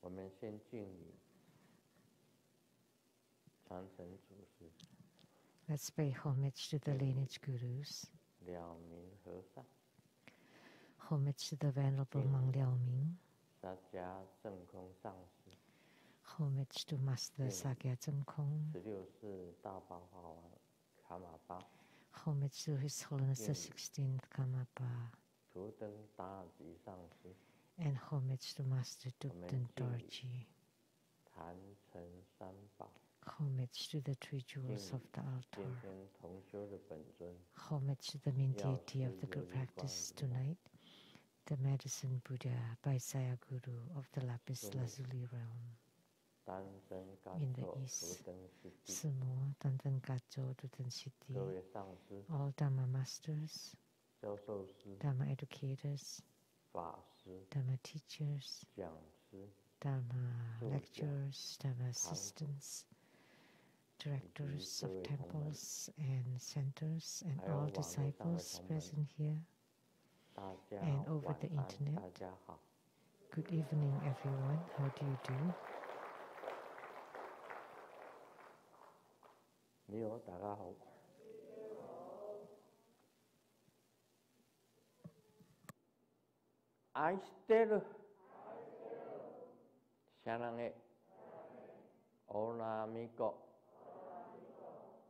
我们先敬礼，传承祖师。Let's pay homage to the lineage gurus. 了明和尚。Homage to the Venerable Monk Liao-Ming. 萨迦正空上师。Homage to Master Sakya Zheng-Kong. 16世大宝法王卡玛巴。Homage to His Holiness the 16th Karmapa. 图登达尔吉上师。And homage to Master Tupten Dorji. 坛城三宝。Homage to the three jewels of the 今 altar. 天同修的本尊。Homage to the main deity of the group practice tonight, the Medicine Buddha by Sayaguru of the Lapis Lazuli realm. In the east, Sumo, Tantan Gacho, Tutan City, all Dhamma masters, Dhamma educators, Dhamma teachers, Dhamma lecturers, Dhamma assistants, directors of temples and centers, and all disciples present here and over the internet. Good evening, everyone. How do you do? 你好，大家好。愛してる。사랑해。오라미고。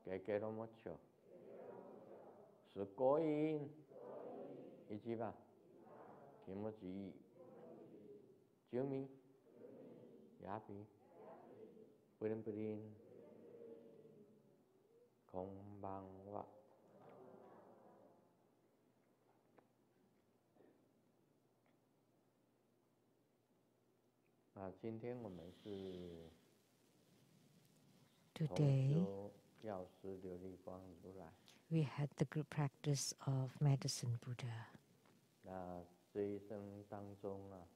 게게로모초。すごい。一番。気持ちいい。住民。やび。プリンプリン。こんばんは。今天我们是 Today, 药师琉璃光如来 we had the group practice of Medicine Buddha. 那这一生当中啊，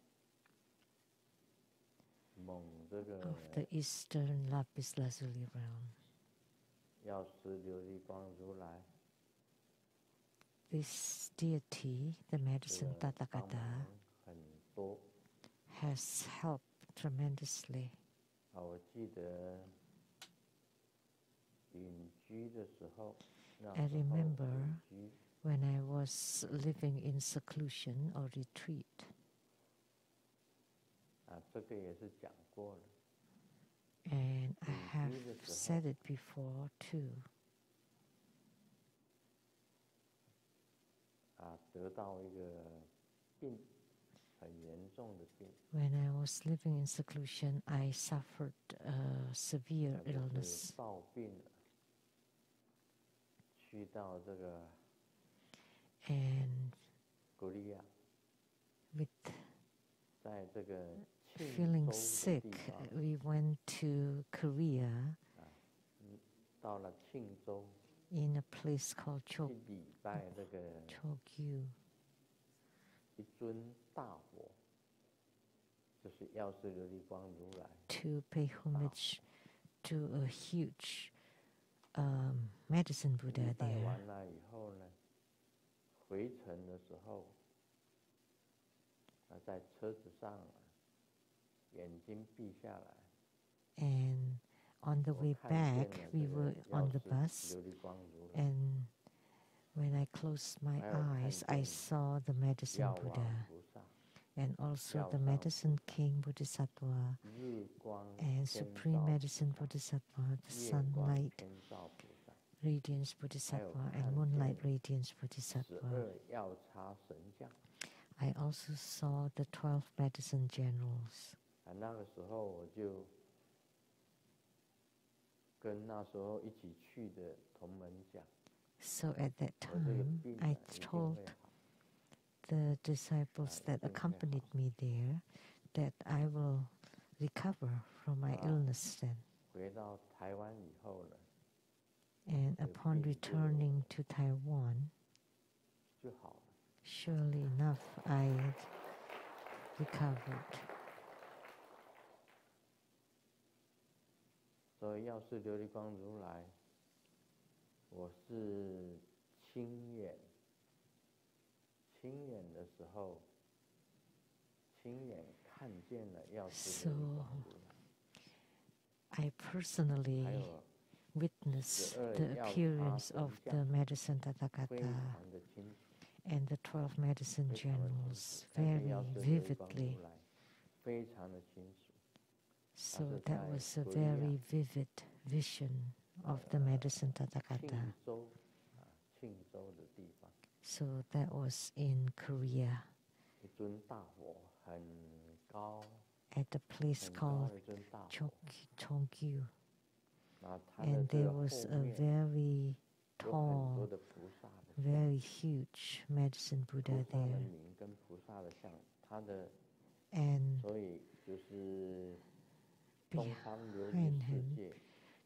蒙这个 of the Eastern Lapis Lazuli realm. 药师琉璃光如来 This deity, the Medicine Tathagata, 很多 has helped tremendously. 我记得隐居的时候 I remember when I was living in seclusion or retreat. 这个也是讲过了。 And I have said it before too. 得到一个病，很严重的病。 When I was living in seclusion, I suffered a severe illness. 暴病了，去到这个 And 古利亚， with 在这个 feeling sick, we went to Korea 到了庆州 in a place called 去礼拜这个 Chogyu. 一尊大佛，就是药师琉璃光如来。 To pay homage to a huge medicine Buddha 拜 there. 完了以后呢，回程的时候，在车子上眼睛闭下来。 And on the way back, we were on the bus, and when I closed my eyes, I saw the Medicine Buddha, and also the Medicine King Bodhisattva, and Supreme Medicine Bodhisattva, the Sunlight Radiance Bodhisattva, and Moonlight Radiance Bodhisattva. I also saw the 12 Medicine Generals. 那个时候我就跟那时候一起去的同门讲。 So at that time, I told the disciples that accompanied me there that I will recover from my illness then. 回到台湾以后呢， And upon returning to Taiwan, 就好了。 surely enough, I recovered. 所以药师琉璃光如来，我是亲眼的时候，亲眼 So I personally witnessed the appearance of the medicine Tathagata and the 12 medicine generals very vividly. So that was a very vivid vision of the medicine Tathagata. So that was in Korea, at a place called Chongju. And there was a very tall, very huge medicine Buddha there. And behind him,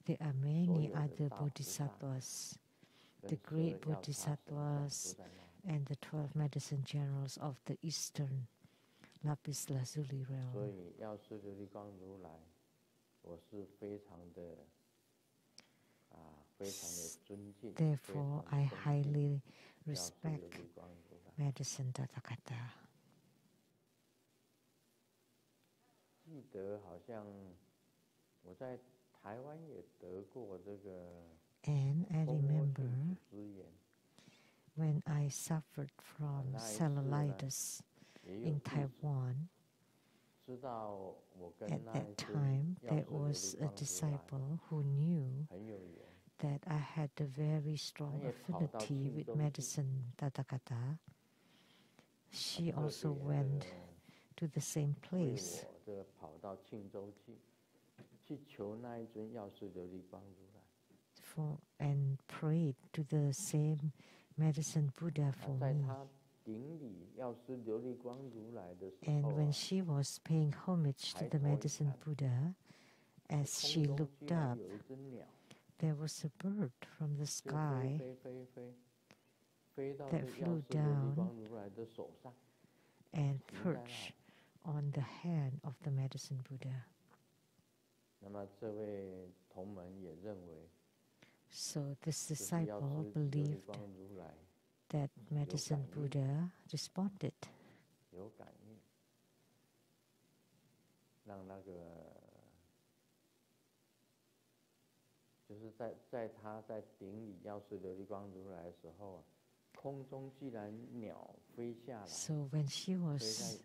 there are many other bodhisattvas, the great bodhisattvas and the 12 medicine generals of the eastern lapis lazuli realm. Therefore, I highly respect medicine Tathagata. And I remember when I suffered from cellulitis in Taiwan, at that time there was a disciple who knew that I had a very strong affinity with medicine Tathagata. She also went to the same place and prayed to the same medicine Buddha for me. And when she was paying homage to the medicine Buddha, as she looked up, there was a bird from the sky that flew down and perched on the hand of the medicine Buddha. So this disciple believed that medicine Buddha responded. So when she was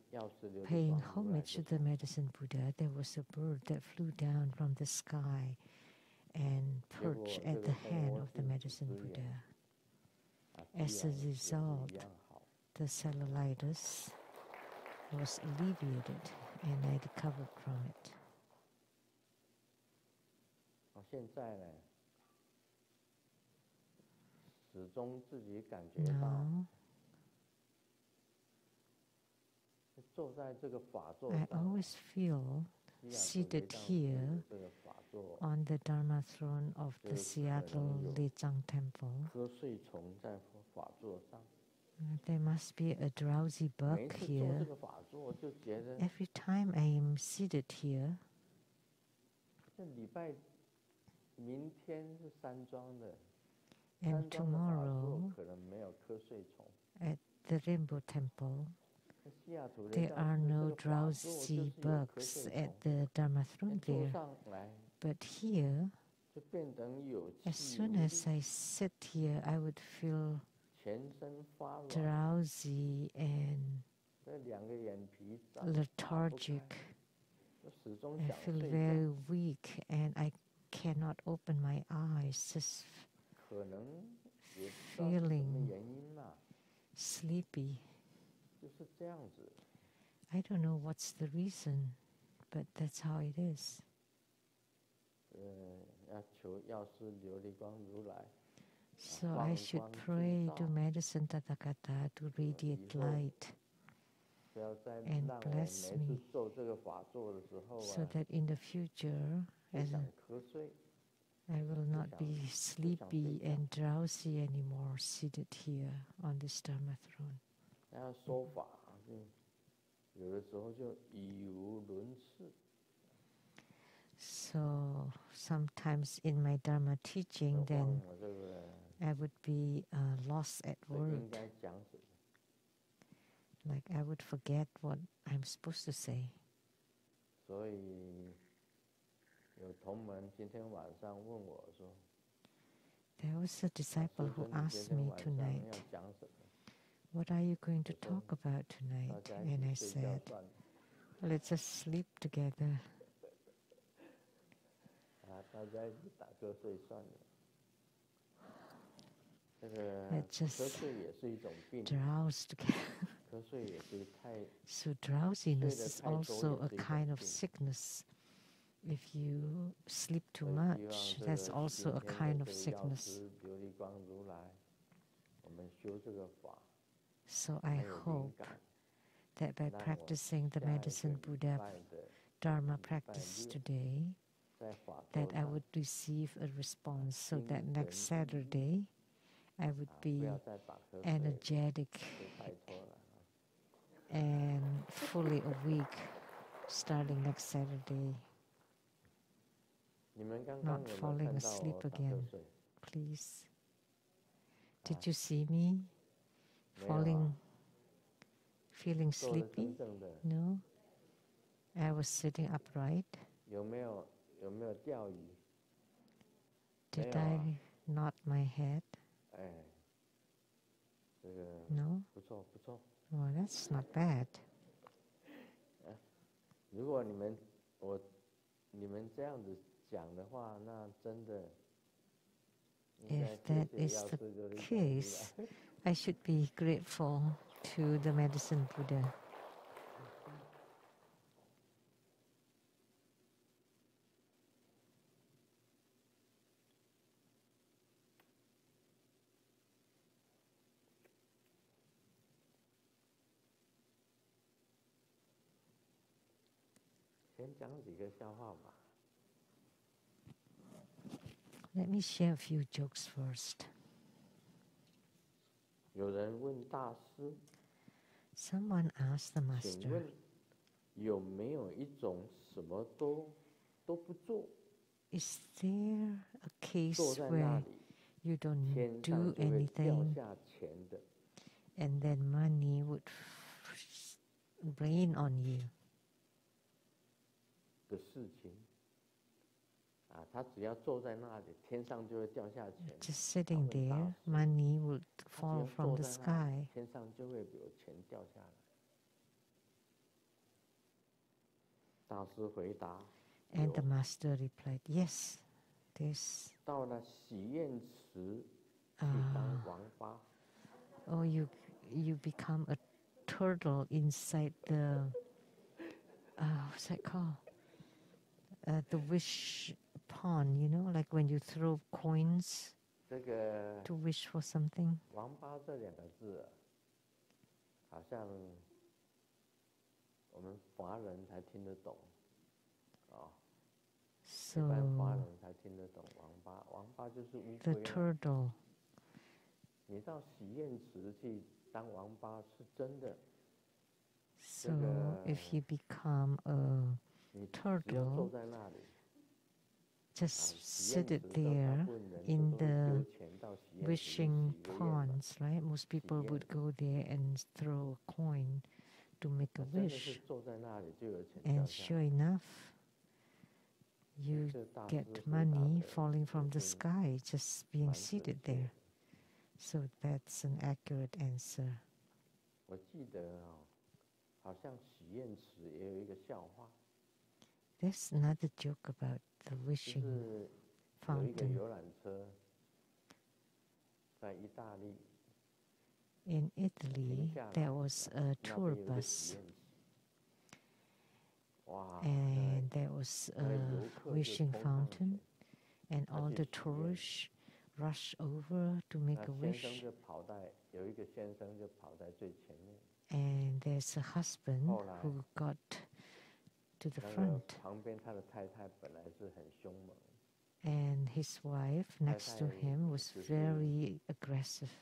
paying homage to the medicine Buddha, there was a bird that flew down from the sky and perched at the hand of the medicine Buddha. As a result, the cellulitis was alleviated and I recovered from it. Now, I always feel seated here on the Dharma throne of the Seattle Lechang Temple. There must be a drowsy bug here. Every time I am seated here, and tomorrow at the Rainbow Temple, there are no drowsy bugs at the Dharma throne there. But here, as soon as I sit here, I would feel drowsy and lethargic. I feel very weak and I cannot open my eyes, just feeling sleepy. I don't know what's the reason, but that's how it is. So I should pray to medicine Tathagata to radiate light and bless me, so that in the future I will not be sleepy and drowsy anymore seated here on this Dharma throne. So sometimes in my Dharma teaching, then I would be lost at word. Like I would forget what I'm supposed to say. 所以有同门今天晚上问我说 There was a disciple who asked me tonight, what are you going to talk about tonight? And I said, let's just sleep together. Let's just drowse together. So drowsiness is also a kind of sickness. If you sleep too much, that's also a kind of sickness. So I hope that by practicing the Medicine Buddha Dharma practice today, that I would receive a response so that next Saturday I would be energetic and fully awake starting next Saturday. Not falling asleep again, please. Did you see me feeling sleepy? No? I was sitting upright. Did I nod my head? No? Well, that's not bad. If that is the case, I should be grateful to the Medicine Buddha. Let me share a few jokes first. Someone asked the Master, is there a case where you don't do anything and then money would rain on you? Just sitting there, money would fall from the sky. And the Master replied, yes, this. Oh, you become a turtle inside the, what's that called? The wish pond, you know, like when you throw coins to wish for something. So the turtle. So if you become a turtle, just sit it there in the wishing ponds, right? Most people would go there and throw a coin to make a wish. And sure enough, you get money falling from the sky just being seated there. So that's an accurate answer. There's another joke about the wishing fountain. In Italy, there was a tour bus, and there was a wishing fountain, and all the tourists rushed over to make a wish. And there's a husband who got to the front. And his wife next to him was very aggressive.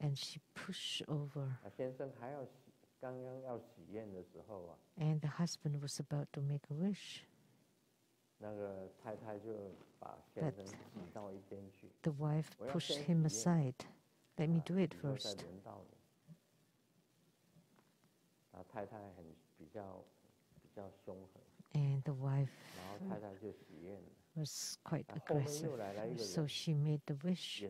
And she pushed over. And the husband was about to make a wish. But the wife pushed him aside. Let me do it first. And the wife was quite aggressive, so she made the wish.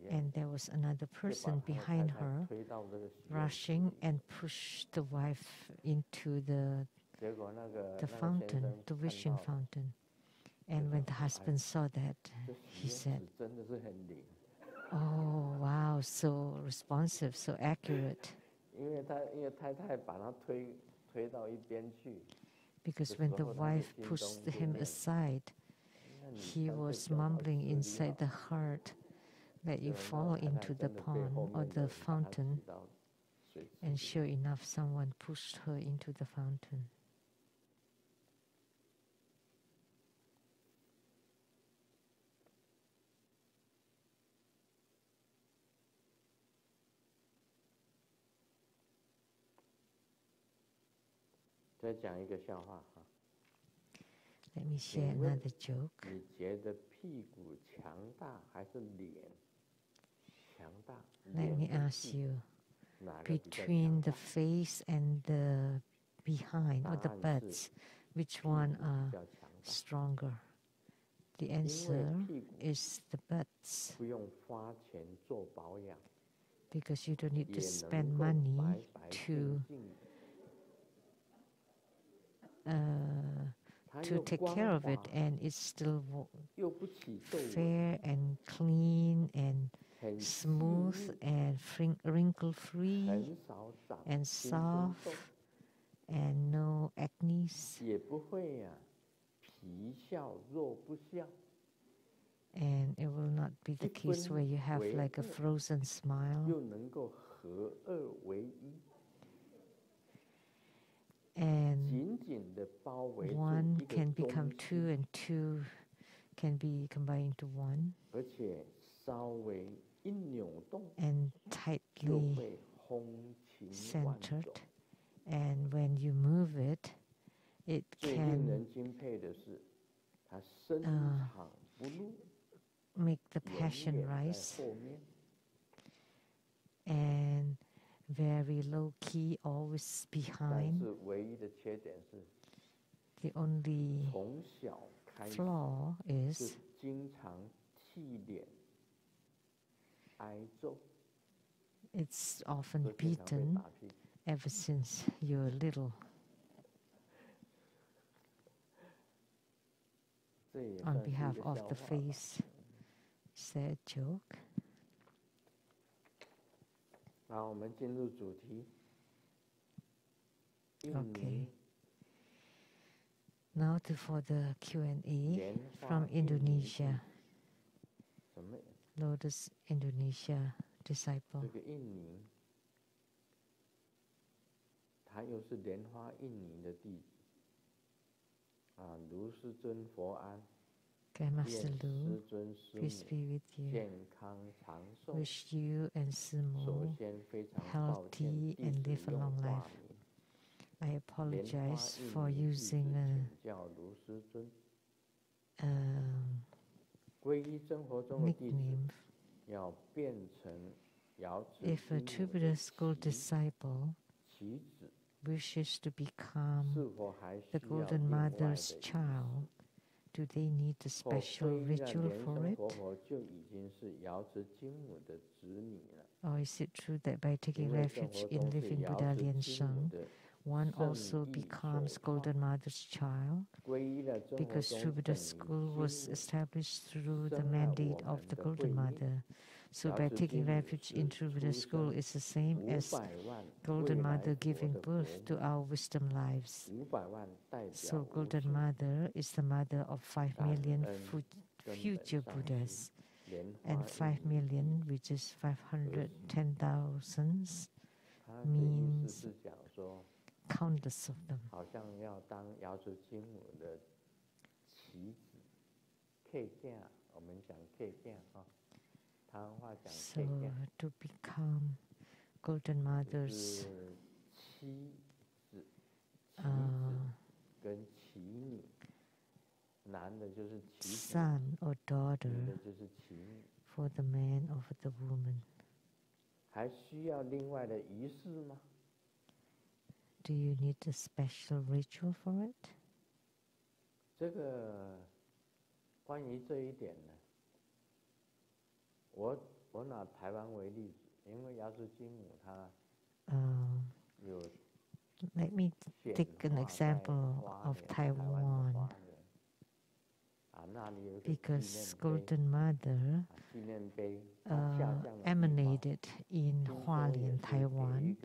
And there was another person behind her rushing and pushed the wife into the fountain, the wishing fountain. And when the husband saw that, he said, "Oh, wow, so responsive, so accurate." Because when the wife pushed him aside, he was mumbling inside the heart that you fall into the pond or the fountain. And sure enough, someone pushed her into the fountain. Let me share another joke. Let me ask you, between the face and the behind or the butts, which one are stronger? The answer is the butts, because you don't need to spend money to take care of it, and it's still fair and clean and smooth and wrinkle-free and soft and no acne. And it will not be the case where you have like a frozen smile. And one can become two, and two can be combined into one. And tightly centered. And when you move it, it can make the passion rise. And very low key, always behind. The only flaw is it's often beaten ever since you're little. On behalf of the face, is there a joke? Okay. Now for the Q&A from Indonesia. Lotus, Indonesia disciple. Okay, Master Lu, peace be with you. Wish you and Simo healthy and live a long life. I apologize for using a nickname. If a true Buddha school disciple wishes to become the Golden Mother's child, do they need a special ritual for it? Or is it true that by taking refuge in living Buddha Lien Sheng, one also becomes Golden Mother's child? Because True Buddha School was established through the mandate of the Golden Mother. So by taking refuge in True Buddha School is the same as Golden Mother giving birth to our wisdom lives. So Golden Mother is the mother of 5 million future Buddhas. And 5 million, which is 510,000, means countless of them. So to become Golden Mother's son or daughter for the man or for the woman. Do you need a special ritual for it? 这个关于这一点呢，我拿台湾为例子，因为药师金母她有 Let me take an example of Taiwan. Because Golden Mother emanated in Hualien, Taiwan,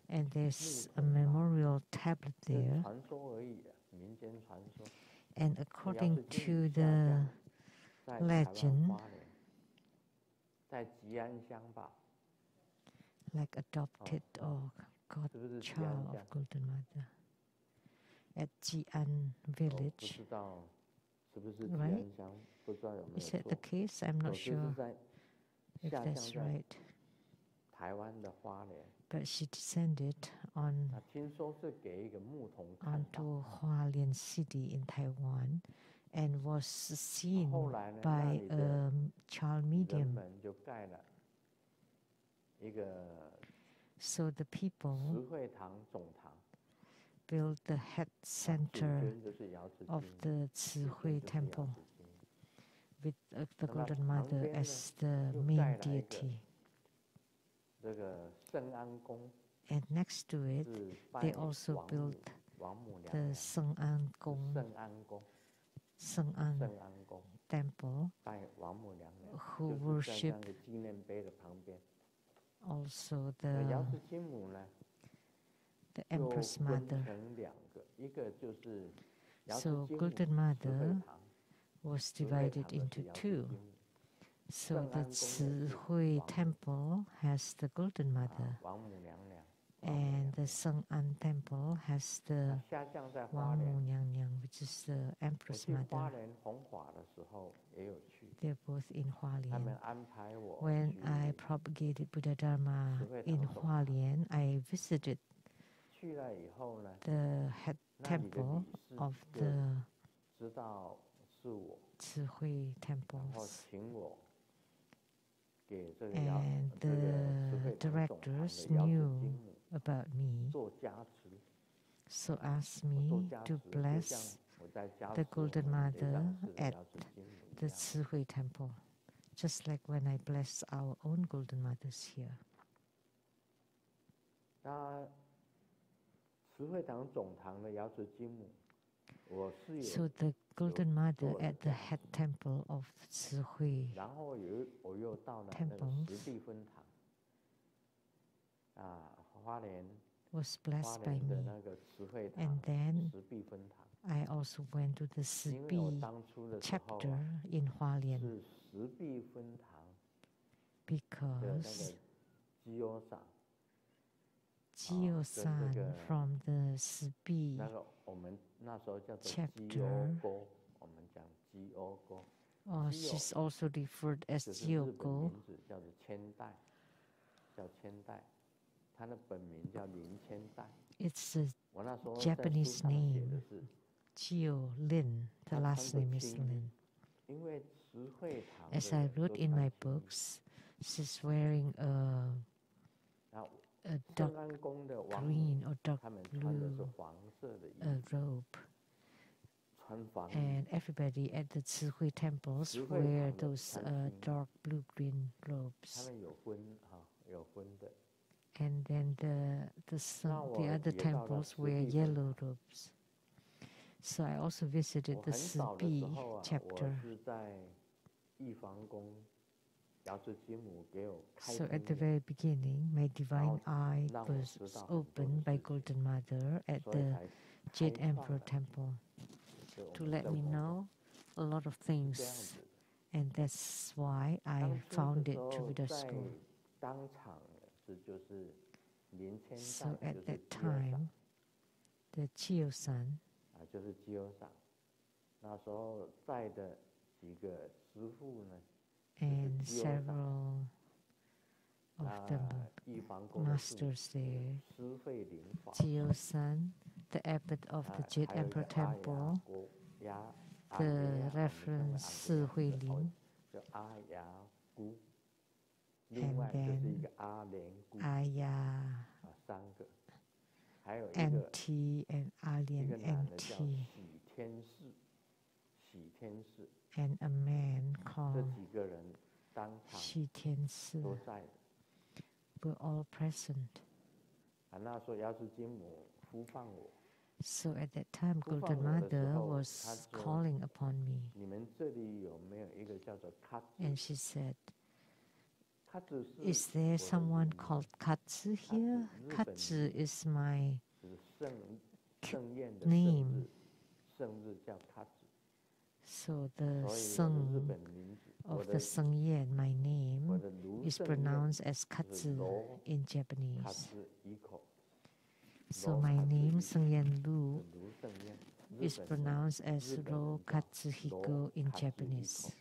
and there's a memorial tablet there. And according to the legend, like adopted or godchild of Golden Mother at Jian village, right? Is that the case? I'm not sure if that's right. But she descended onto Hualien City in Taiwan and was seen by a child medium. So the people built the head center of the Tze temple with the Golden Mother as the main deity. And next to it, they also built the Seng An temple, who worship also the Empress Mother. So Golden Mother was divided into two. So the Tze temple has the Golden Mother, and the Seng An temple has the Wang Mu Nyang Nyang, which is the Empress Mother. They're both in Hualien. When I propagated Buddha Dharma in Hualien, I visited the head temple of the Tze temples. And the directors knew about me, so asked me to bless the Golden Mother at the Tze temple, just like when I bless our own Golden Mothers here. So the Golden Mother at the head temple of Tze temples was blessed by me. And then I also went to the Sibi chapter in Hualien because Jio-san from the Sibi chapter, she's also referred as Jio-go. It's a Japanese name, Jio-Lin, the last name is Lin. As I wrote in my books, she's wearing a dark green or dark blue robe. And everybody at the Tze temples wear those dark blue-green robes. And then the other temples wear yellow robes. So I also visited the Sibi chapter. So at the very beginning, my divine eye was opened by Golden Mother at the Jade Emperor Temple to let me know a lot of things, and that's why I founded Buddha School. So at that time, the Jio-san and several of the masters there, Jio-san, the abbot of the Jade Emperor Temple, the Reverend Si Hui-Lin, and then NT and alien NT, and a man called Shi Tian Tze were all present. So at that time, Golden Mother was calling upon me, and she said, "Is there someone called Katze here? Katze is my name." So the Seng of the Seng Yan, my name, is pronounced as Katze in Japanese. So my name, Seng Yan Lu, is pronounced as Ro Katsuhiko in Japanese.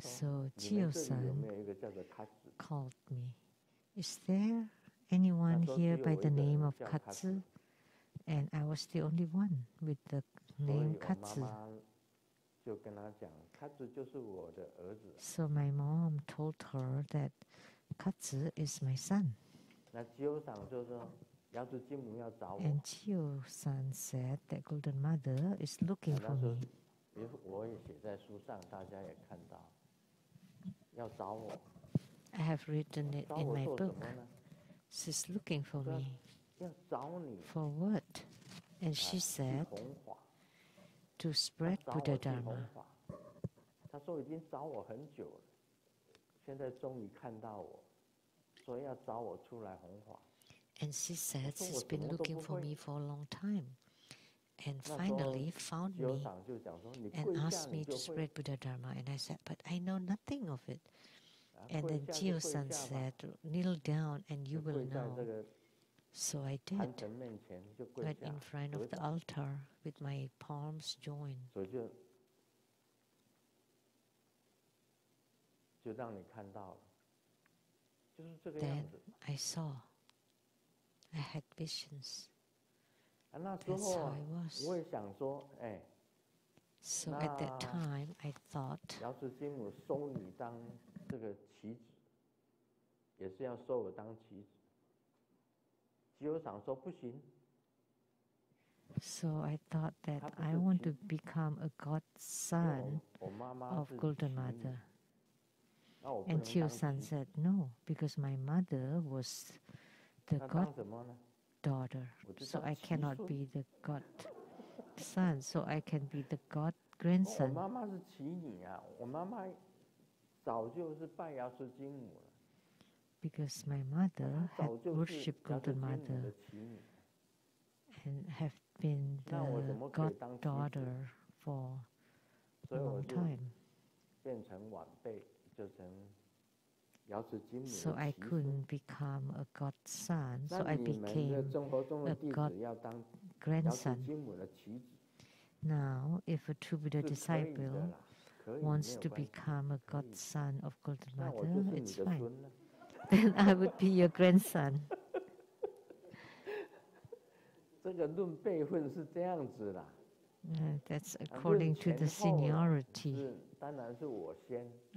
So Jio-san called me. "Is there anyone here by the name of Katze?" And I was the only one with the name Katze. So my mom told her that Katze is my son. And Jio-san said that Golden Mother is looking for me. I have written it in my book. She's looking for me. For what? And she said, to spread Buddha Dharma. And she said she's been looking for me for a long time, and finally found me and asked me to spread Buddha Dharma. And I said, "But I know nothing of it." And then Jio-san said, "Kneel down and you will know." So I did, right in front of the altar with my palms joined. Then I saw. I had visions. That's how I was. So at that time, I thought, so I thought that I want to become a godson of Golden Mother. And Jio-san said, "No, because my mother was the goddaughter, so I cannot be the godson, so I can be the god-grandson." Because my mother had worshipped Golden Mother and have been the goddaughter for a long time. So I couldn't become a godson, so I became a god-grandson. Now, if a true Buddha disciple wants to become a godson of Golden Mother, it's fine. Then I would be your grandson. That's according to the seniority.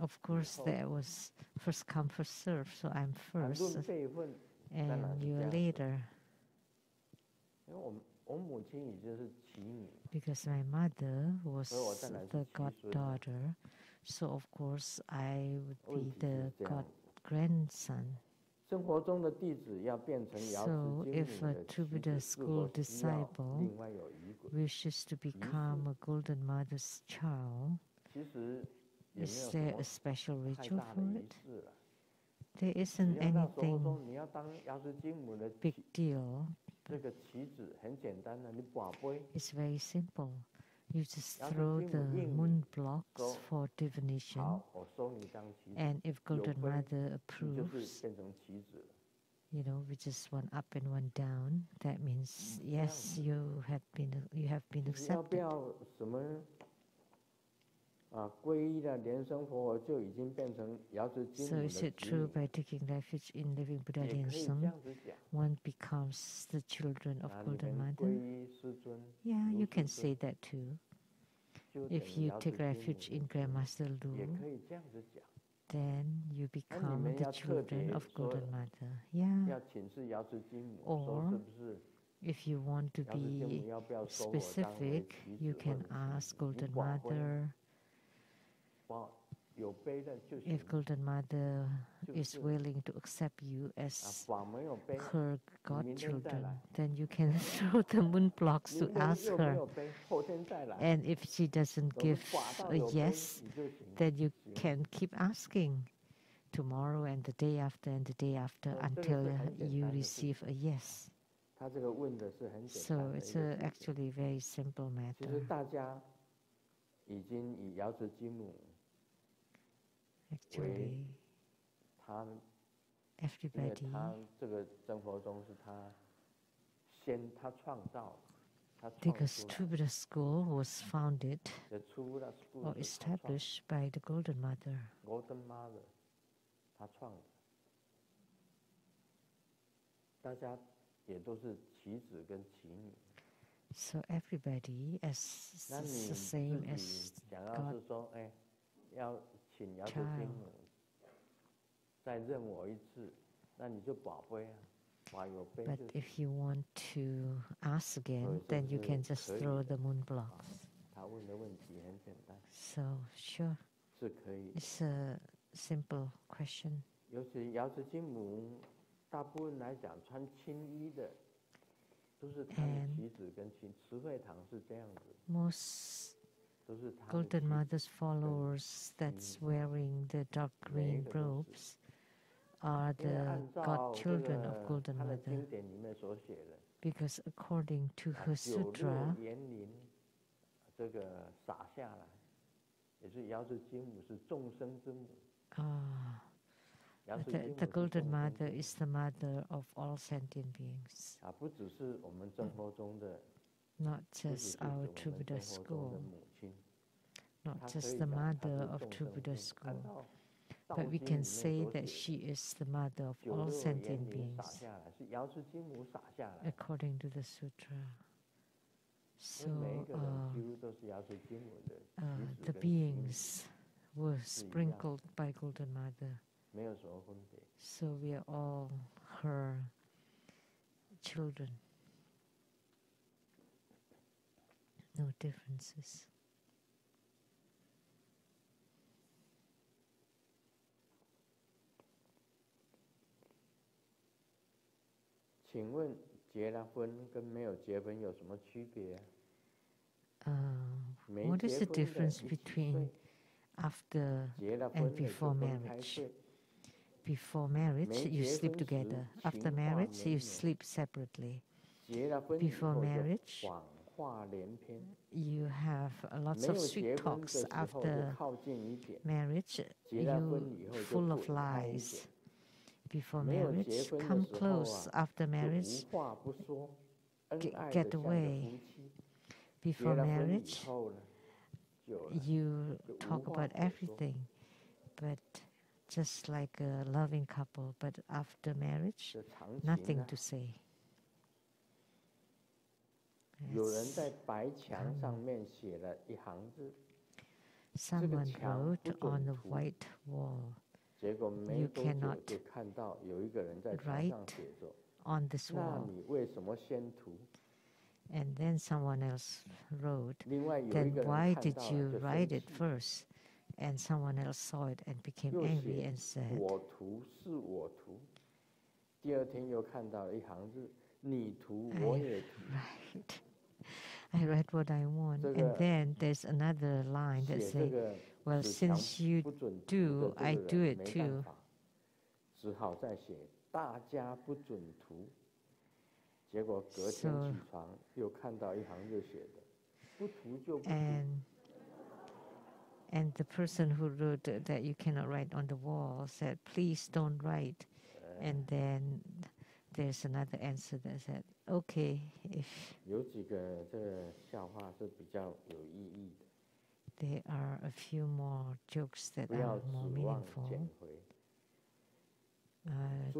Of course, there was first come, first serve, so I'm first, and you're later. Because my mother was the goddaughter, so of course I would be the god-grandson. So if a true Buddha school disciple wishes to become a Golden Mother's child, is there a special ritual for it? There isn't anything big deal. It's very simple. You just throw the moon blocks for divination, and if Golden Mother approves, we just one up and one down. That means yes, you have been accepted. So is it true by taking refuge in living Buddha Liansung, one becomes the children of Golden Mother? Yeah, you can say that too. If you take refuge in Grandmaster Lu, then you become the children of Golden Mother. Yeah. Or if you want to be specific, you can ask Golden Mother. If Golden Mother is willing to accept you as her godchildren, then you can throw the moon blocks to ask her. And if she doesn't give a yes, then you can keep asking tomorrow and the day after and the day after until you receive a yes. So it's actually a very simple matter. Actually, everybody, because Trubhuda school was founded or established by the Golden Mother. So everybody is the same as God child. But if you want to ask again, then you can just throw the moon blocks. So sure, it's a simple question. And most Golden Mother's followers that's wearing the dark green robes are the godchildren of Golden Mother. Because according to her sutra, the Golden Mother is the mother of all sentient beings. Not just our Trubhuda school, not just the mother of Trubhuda school, but we can say that she is the mother of all sentient beings, according to the sutra. So the beings were sprinkled by Golden Mother. So we are all her children. No differences. What is the difference between after and before marriage? Before marriage, you sleep together. After marriage, you sleep separately. Before marriage, you have lots of sweet talks. After marriage, you full of lies. Before marriage, come close. After marriage, get away. Before marriage, you talk about everything, but just like a loving couple. But after marriage, nothing to say. Someone wrote on the white wall. You cannot write on this wall. And then someone else wrote, then why did you write it first? And someone else saw it and became angry and said, I read what I want. And then there's another line that says, well, since you do, I do it too. So, and the person who wrote that you cannot write on the wall said, please don't write. And then there's another answer that said, okay, if there are a few more jokes that are more meaningful.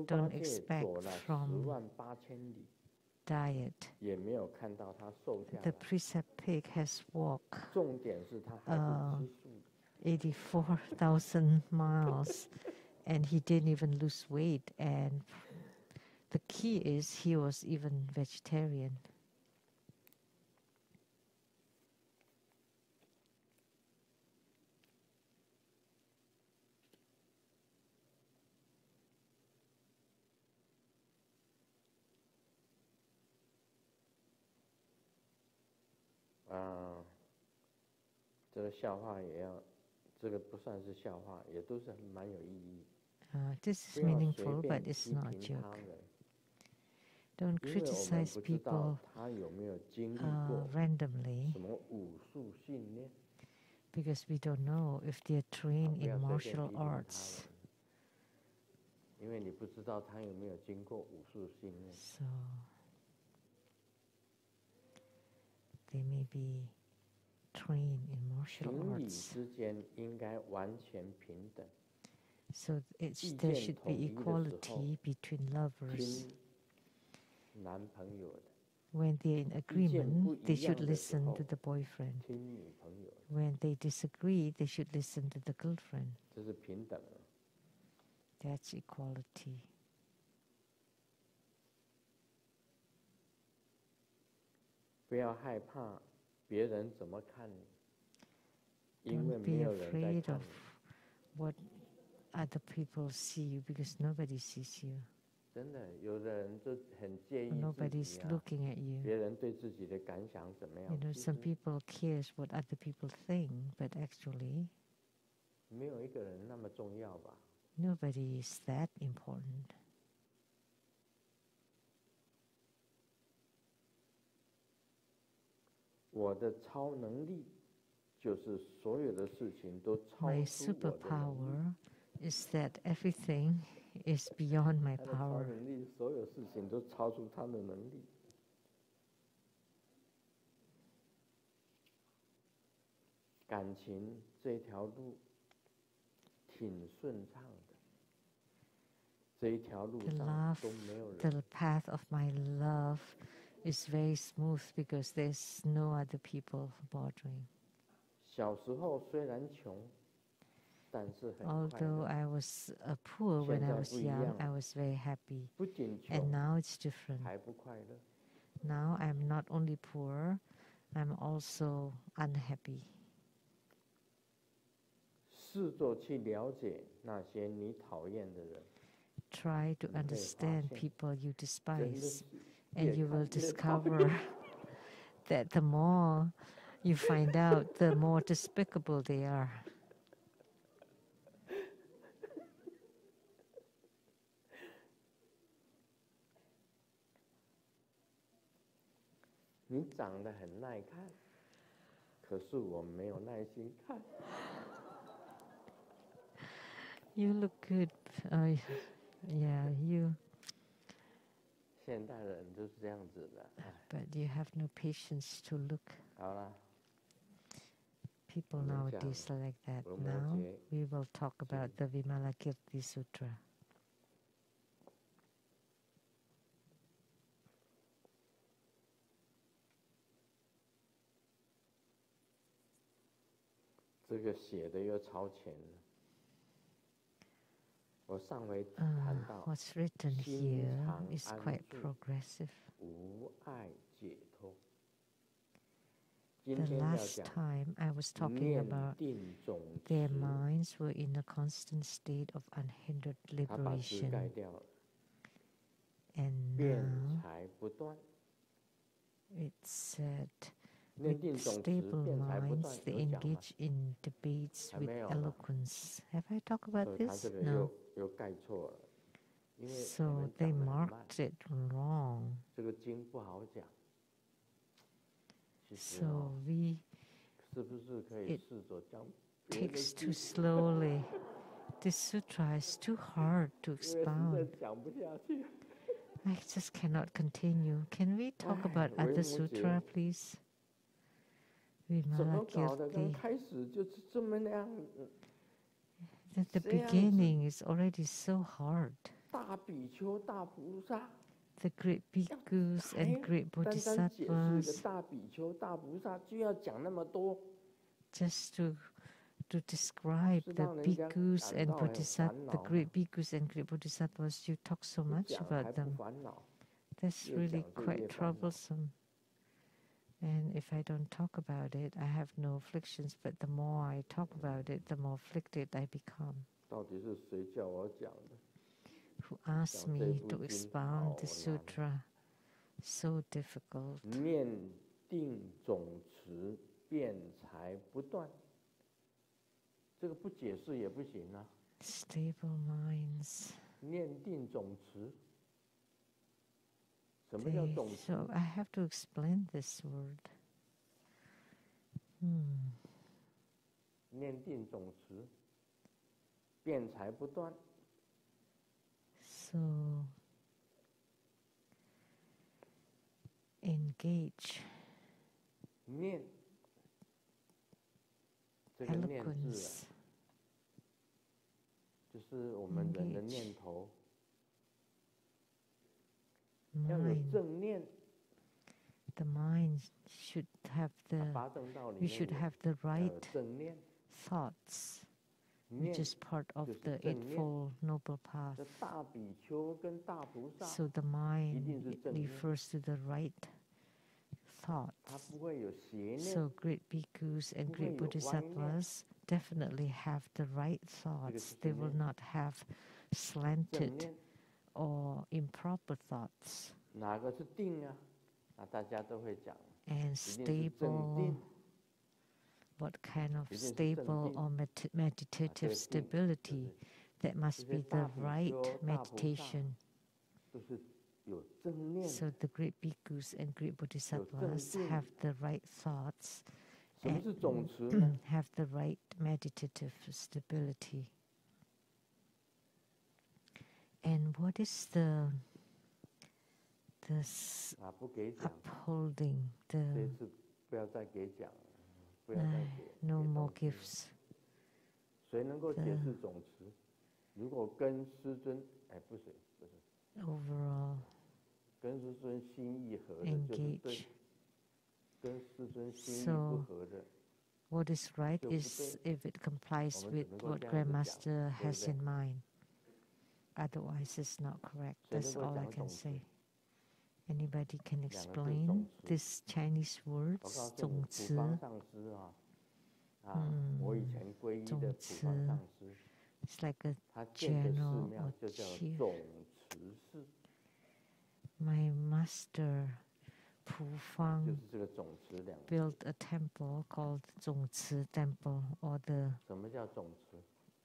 Don't expect from diet. 也没有看到他瘦下 The 来。 precept pig has walked 重点是他还是吃素。 84,000 miles and he didn't even lose weight. And the key is he was even vegetarian. Ah, 这个笑话也要，这个不算是笑话，也都是蛮有意义。 This is 不要随 meaningful, 便 but it's 批 not a 评 joke. 他人， Don't 因为我们 criticize 不知道 people 他有没有经历过 randomly 什么武术训练。 because we don't know if they're trained 不要 in 随便 martial 批评他 arts. 人，因为你不知道他有没有经过武术训练。 So they may be trained in martial 情侣 arts. 之间应该完全平等。 So there 意 should 见 be 统一的时候， equality between lovers. 听男朋友的， When they're in 意见不 agreement, they 一样 should 的时 listen 候 to the boyfriend. 听女朋友的， When they disagree, they should listen to the girlfriend. 这是平等了。 That's equality. 不要害怕别人怎么看你，因为 Don't 没 be 有人在 afraid 看 of 你。 what other people see you because nobody sees you. 真的，有的人就很介意自 Nobody's 己啊， looking at you. 别人对自己的感想怎么 You 样？ know, 其 some 实 people cares what other people think, but actually 没有一个人那么重要吧。 nobody is that important. 我的超能力就是所有的事情都超 My 出我的能力。 superpower is that everything is beyond my 他的超 power. 能力，所有事情都超出他的能力。感情这条路挺顺畅的，这一条路 The 上 love, 都没有人。 the path of my love is very smooth because there's no other people bothering. 小时候虽然穷，但是很快 Although 乐。 I was poor when I was 现在不一 young, 样。 I was very happy. 不仅 And 穷 now it's different. 还不快乐， Now I'm not only poor, I'm also unhappy. 试着去了解那些你讨厌的人， Try to 你会发 understand 现 people you 真的 despise, 是 and 越 you 看 will 越讨厌。 discover that the more you find out, the more despicable they are. 你长得很耐看，可是我没有耐心看。 You look good. Yeah, you. 现代人就是这样子的，哎， But you have no patience to look. 好了， People 我们 nowadays 讲 are like that. 罗摩 Now 诘 we will talk about the Vimalakirti Sutra. 这个写的又超前了。我上回谈到 What's written 心 here 常 is 安 quite 住， progressive. 无碍解脱。今 The 天要 last 讲 time I was talking 念 about 定总 their 持， minds were in a constant state of unhindered 他把字 liberation. 盖掉了， And 辩 now 才不断。 it said 念 with 定总持， stable 辩才不 minds 断， they 有讲吗？ engage in debates 还 with 没有吧？ eloquence. Have I talked about 所以他 this? 这个 No. 又盖错了，因为我 So 们 they 讲得很慢， marked it wrong. 这个经不好讲。其实 So 哦， we 是不是可以 it 试着讲别的 takes 经 too slowly. This sutra is too hard to 因为实在 expound. 讲不下去。 I just cannot continue. Can we talk about 哎， other 维摩诘 sutra, please? 怎么搞的？刚 Vimalakirti. 开始就是这么那样， The 这样子。 beginning is already so hard. 大比丘、大菩萨， the great bhikkhus and great bodhisattvas, just to describe the bhikkhus and bodhisattvas, the great bhikkhus and great bodhisattvas, you talk so much about them. That's really quite troublesome. And if I don't talk about it, I have no afflictions, but the more I talk about it, the more afflicted I become. Who asked me to expound the sutra? So difficult. Stable minds. So I have to explain this word. So engage. Eloquence. Engage. Mind. The mind should have we should have the right thoughts, which is part of the Eightfold Noble Path. So the mind refers to the right thoughts. So great bhikkhus and great bodhisattvas definitely have the right thoughts. They will not have slanted or improper thoughts. And stable, what kind of stable or meditative stability? That must be the right meditation. So the great bhikkhus and great bodhisattvas have the right thoughts and have the right meditative stability. And what is the upholding, no more gifts. Overall, engage. So, what is right is if it complies with what Grandmaster has in mind. Otherwise, it's not correct. That's all I can say. Anybody can explain this Chinese words? 种子, 种子. It's like a general or chief. My master, Pu Fang, built a temple called 种子 Temple, or the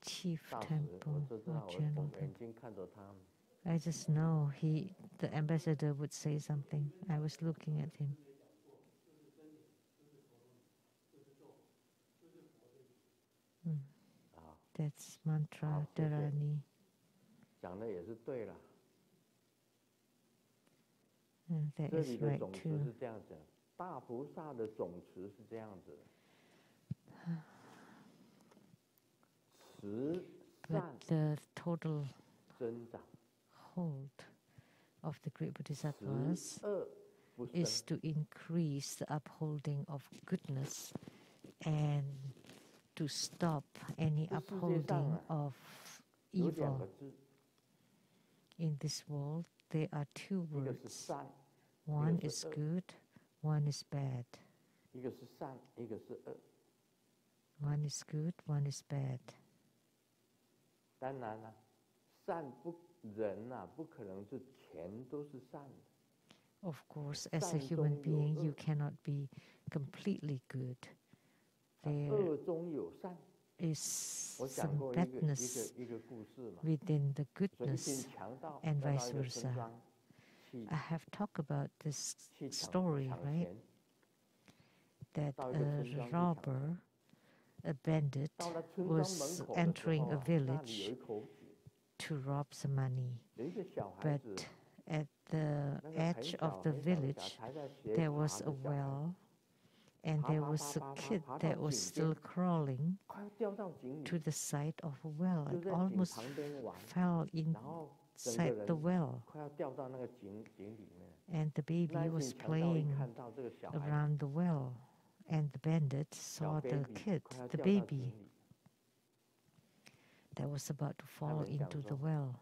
chief temple or general temple. I just know the ambassador would say something. I was looking at him. That's mantra, Dharani. That is right too. But the total hold of the great bodhisattvas is to increase the upholding of goodness and to stop any upholding of evil. In this world, there are two words. One is good, one is bad. One is good, one is bad. Of course, as a human being, you cannot be completely good. There is some badness within the goodness and vice versa. I have talked about this story, right? That a robber, a bandit, was entering a village to rob some money. But at the edge of the village, there was a well, and there was a kid that was still crawling to the side of a well. It almost fell outside the well, and the baby was playing around the well, and the bandit saw the kid, the baby, that was about to fall into the well.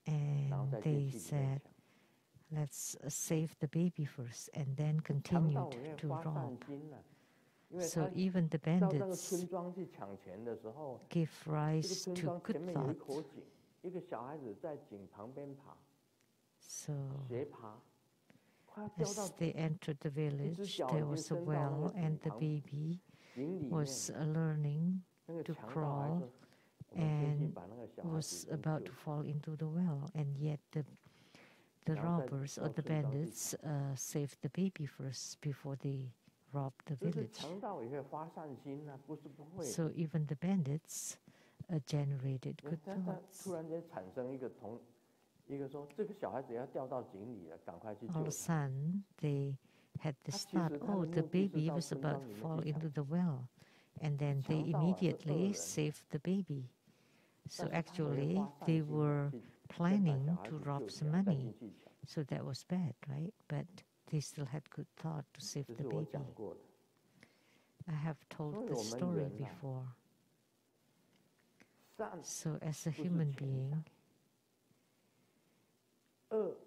And they said, let's save the baby first and then continued to rob. So even the bandits give rise to good thought. So as they entered the village, there was a well, and the baby was learning to crawl and was about to fall into the well, and yet the robbers or the bandits saved the baby first before they robbed the village. So even the bandits generated good thoughts. All of a sudden, they had this thought, oh, the baby was about to fall into the well. And then they immediately saved the baby. So actually, they were planning to rob some money. So that was bad, right? But they still had good thought to save the baby. I have told the story before. So as a human being,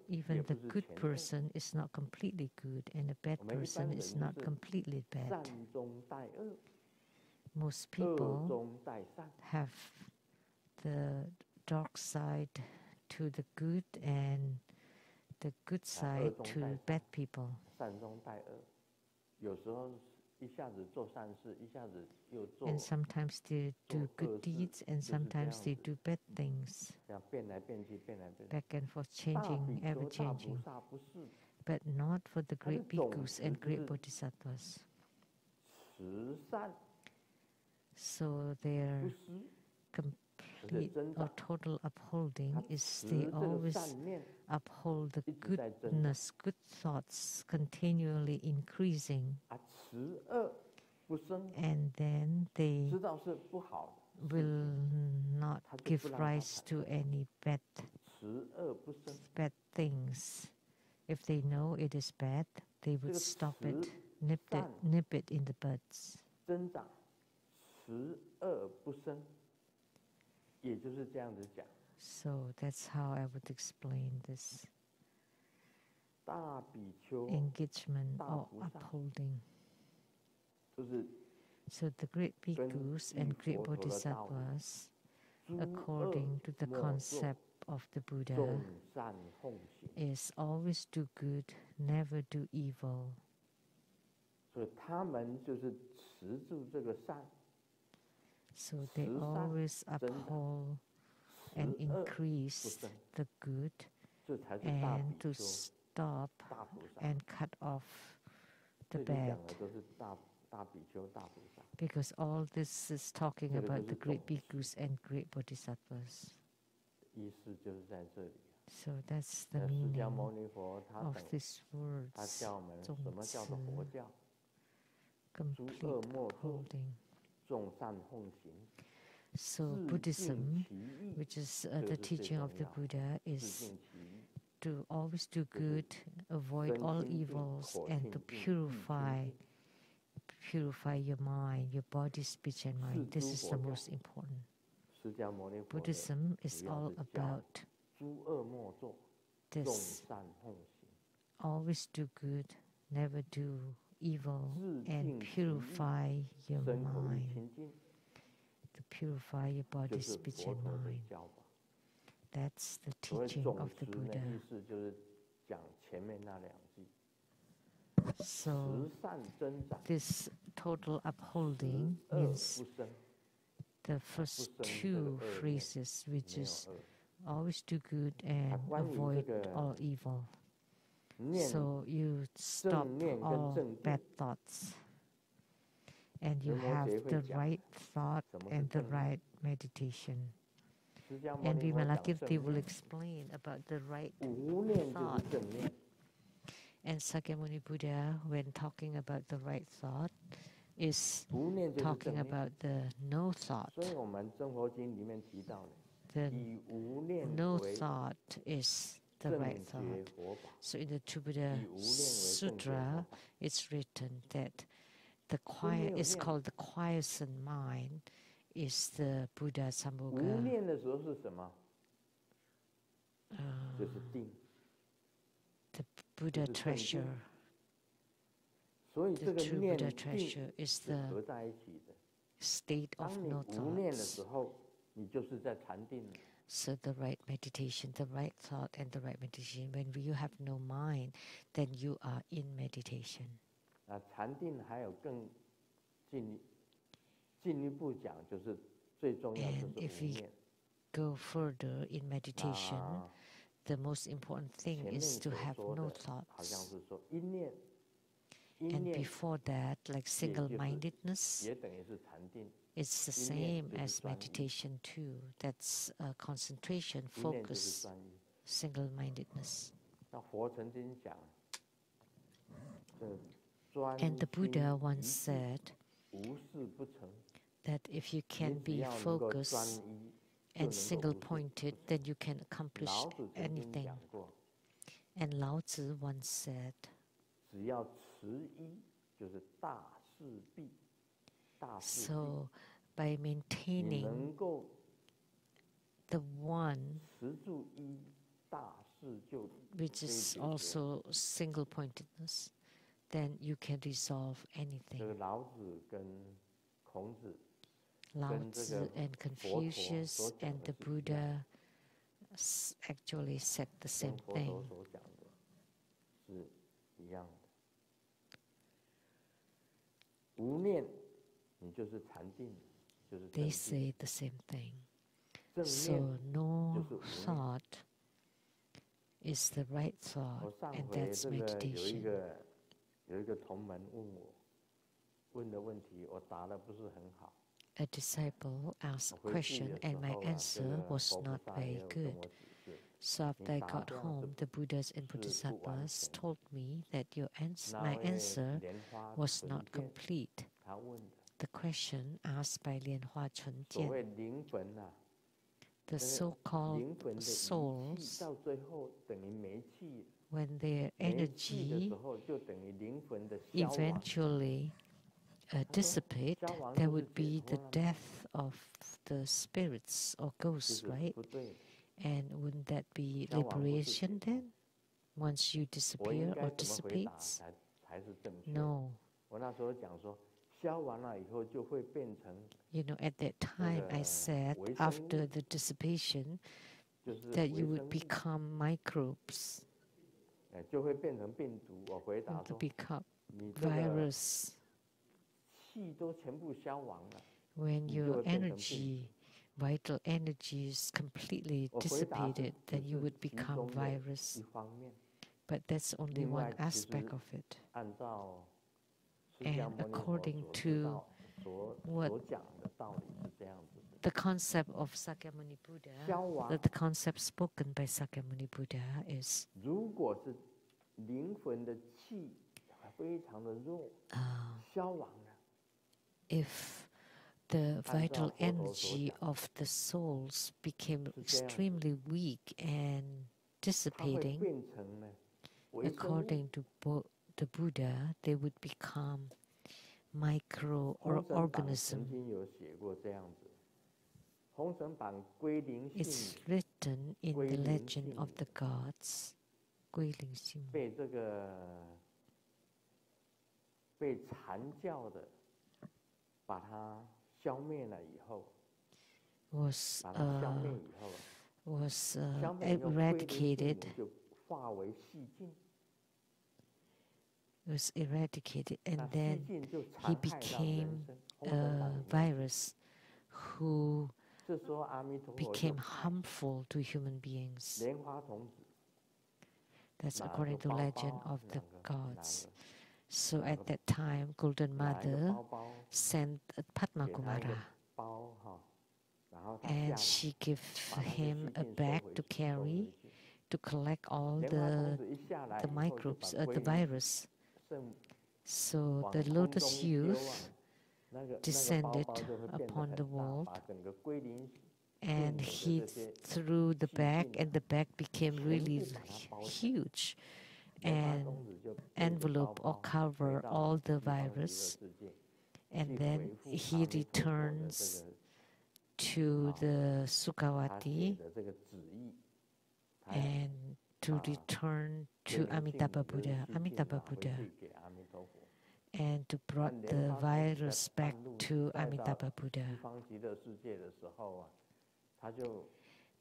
even the good person is not completely good, and a bad person is not completely bad. Most people have the dark side to the good and the good side to bad people. And sometimes they do good deeds, and sometimes they do bad things. Back and forth, changing, ever changing. But not for the great bhikkhus and great bodhisattvas. So their complete or total upholding is they always uphold the goodness, good thoughts continually increasing. And then they will not give rise to any bad things. If they know it is bad, they would stop it, nip it in the buds. So that's how I would explain this engagement or upholding. So the great bhikkhus and great bodhisattvas, according to the concept of the Buddha, is always do good, never do evil. So they always uphold and increase the good, and to stop and cut off the bad. Because all this is talking about the great bhikkhus and great bodhisattvas. So that's the meaning of these words, Zhong-Zi, complete upholding. So Buddhism, which is the teaching of the Buddha, is to always do good, avoid all evils, and to purify your mind, your body, speech, and mind. This is the most important. Buddhism is all about this. Always do good, never do evil, and purify your mind. To purify your body, speech, and mind. That's the teaching of the Buddha. So this total upholding means the first two phrases, which is always do good and avoid all evil. So you stop all bad thoughts, and you have the right thought and the right meditation. And Vimalakirti will explain about the right thought. And Sakyamuni Buddha, when talking about the right thought, is talking about the no thought. The no thought is the right thought. So in the Buddha Sutra, it's written that the quiet is called the quiescent mind is the Buddha Sambhoga. The Buddha treasure. The true Buddha treasure is the state of no thoughts. So the right meditation, the right thought and the right meditation, when you have no mind, then you are in meditation. And if we go further in meditation, the most important thing is to have no thoughts. And before that, like single-mindedness, it's the same as meditation too. That's concentration, focus, single-mindedness. And the Buddha once said that if you can be focused and single-pointed, then you can accomplish anything. And Lao Tzu once said, so by maintaining the one, which is also single-pointedness, then you can resolve anything. Lao Tzu and Confucius and the Buddha actually said the same thing. They say the same thing. So no thought is the right thought, and that's meditation. A disciple asked a question and my answer was not very good. So after I got home, the Buddhas and Bodhisattvas told me that my answer was not complete. The question asked by Lian Hua Chun Jian, the so-called souls, when their energy eventually dissipate, there would be the death of the spirits or ghosts, right? And wouldn't that be liberation then? Once you disappear or dissipates? No. You know, at that time I said, after the dissipation, that you would become microbes, to become virus. When your energy, vital energy is completely dissipated, then you would become virus. But that's only one aspect of it. And according to what the concept of Sakyamuni Buddha, the concept spoken by Sakyamuni Buddha is if the vital energy of the souls became extremely weak and dissipating, according to the Buddha, they would become microorganisms. It's written in the legend of the gods, 归零性 was eradicated. Was eradicated, and then he became a virus who became harmful to human beings. That's according to legend of the gods. So at that time, Golden Mother sent Padma Kumara, and she gave him a bag to carry to collect all the microbes, the virus. So the lotus youth descended upon the world, and he threw the bag, and the bag became really huge and envelope or cover all the virus. And then he returns to the Sukhavati and to return to Amitabha Buddha, and to brought the virus back to Amitabha Buddha.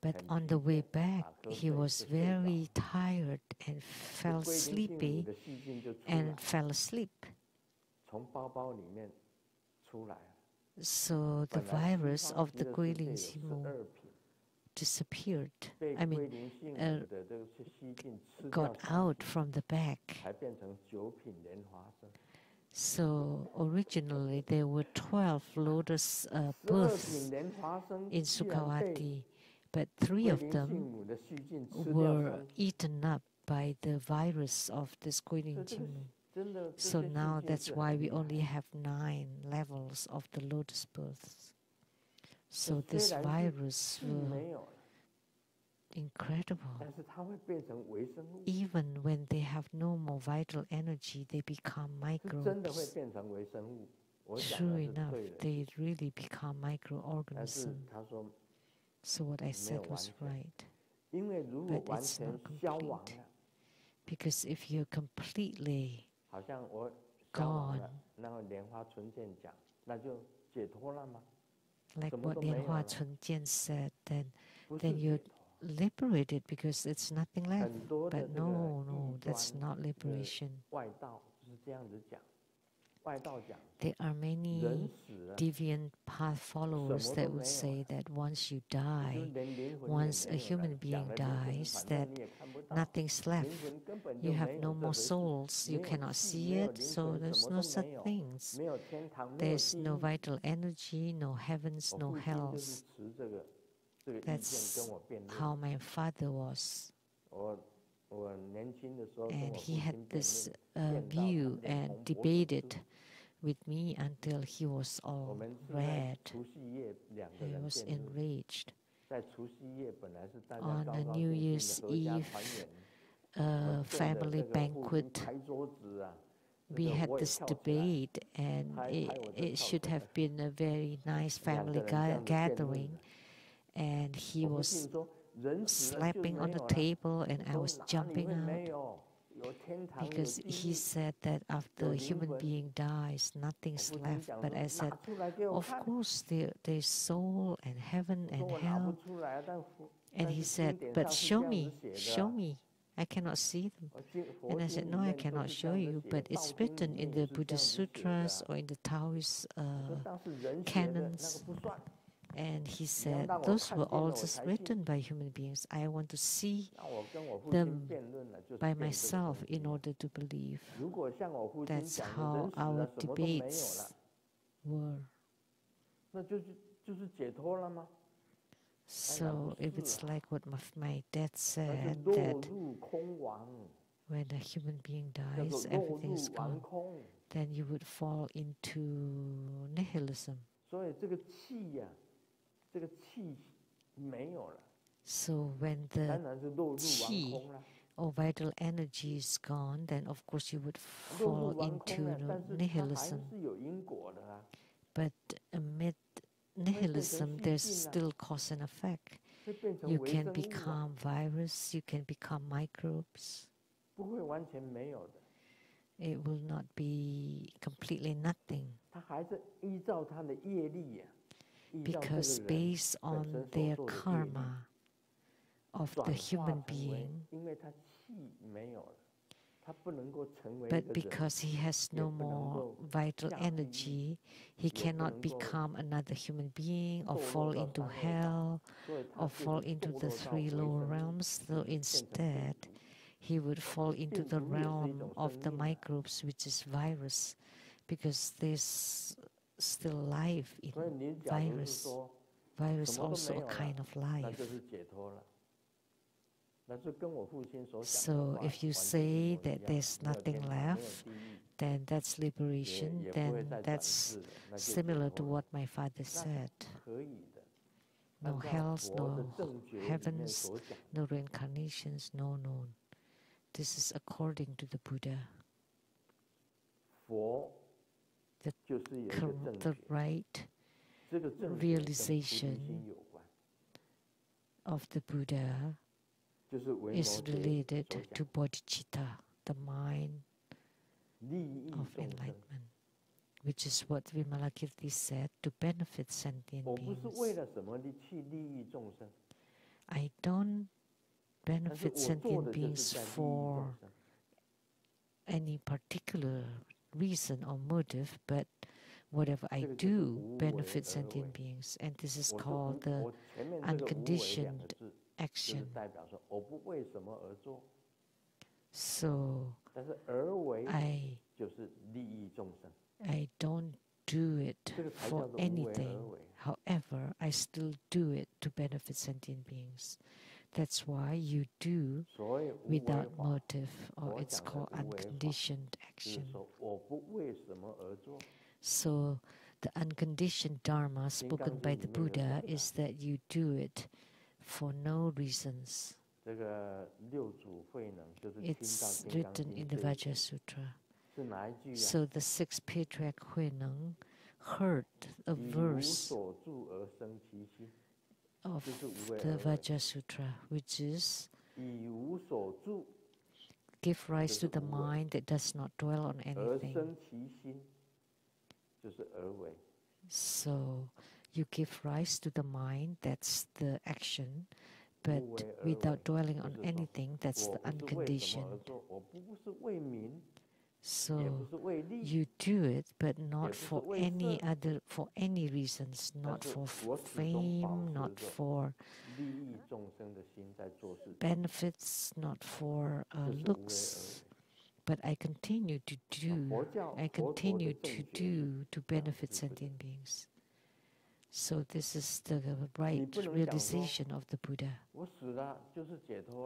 But on the way back, he was very tired and fell sleepy and fell asleep. So the virus of the Guilin Simu disappeared. Got out from the bag. So originally there were 12 lotus births in Sukhavati, but 3 of them were eaten up by the virus of this Guilin Simu. So now that's why we only have 9 levels of the lotus births. So this virus will incredible. Even when they have no more vital energy, they become microbes. True enough, they really become microorganisms. So what I said was right. But it's not complete. Because if you're completely gone, like what Lian Hua Chun Jian said, then you're liberated because it's nothing left. But no, that's not liberation. There are many deviant path followers that would say that once you die, once a human being dies, that nothing's left. You have no more souls. You cannot see it, so there's no such things. There's no vital energy, no heavens, no hells. That's how my father was. And he had this view and debated with me until he was all red. He was enraged. On a New Year's Eve family banquet, we had this debate, and it should have been a very nice family gathering. And he was slapping on the table, and I was jumping out. Because he said that after a human being dies, nothing's left. But I said, of course, there's soul and heaven and hell. And he said, but show me. I cannot see them. And I said, no, I cannot show you, but it's written in the Buddhist sutras or in the Taoist canons. And he said, those were all just written by human beings. I want to see them by myself in order to believe. That's how our debates were. So if it's like what my dad said, that when a human being dies, everything is gone, then you would fall into nihilism. So when the qi or vital energy is gone, then of course you would fall into nihilism. But amid nihilism, there's still cause and effect. You can become virus, you can become microbes. It will not be completely nothing. Because based on their karma of the human being, but because he has no more vital energy, he cannot become another human being or fall into hell or fall into the 3 lower realms. So instead, he would fall into the realm of the microbes, which is virus, because there's still life in virus. Virus also a kind of life. So if you say that there's nothing left, then that's liberation, then that's similar to what my father said. No hells, no heavens, no reincarnations, no. This is according to the Buddha. The right realization of the Buddha is related to bodhicitta, the mind of enlightenment, which is what Vimalakirti said, to benefit sentient beings. I don't benefit sentient beings for any particular reason or motive, but whatever I do benefits sentient beings, and this is called the unconditioned action. So I don't do it for anything. However, I still do it to benefit sentient beings. That's why you do without motive, or it's called unconditioned action. So the unconditioned Dharma spoken by the Buddha is that you do it for no reasons. It's written in the Vajra Sutra. So the sixth patriarch Huineng heard a verse of the Vajra Sutra, which is, give rise to the mind that does not dwell on anything. So you give rise to the mind, that's the action, but without dwelling on anything, that's the unconditioned. So you do it, but not for any reasons, not for fame, not for benefits, not for looks. But I continue to do to benefit sentient beings. So this is the right realization of the Buddha,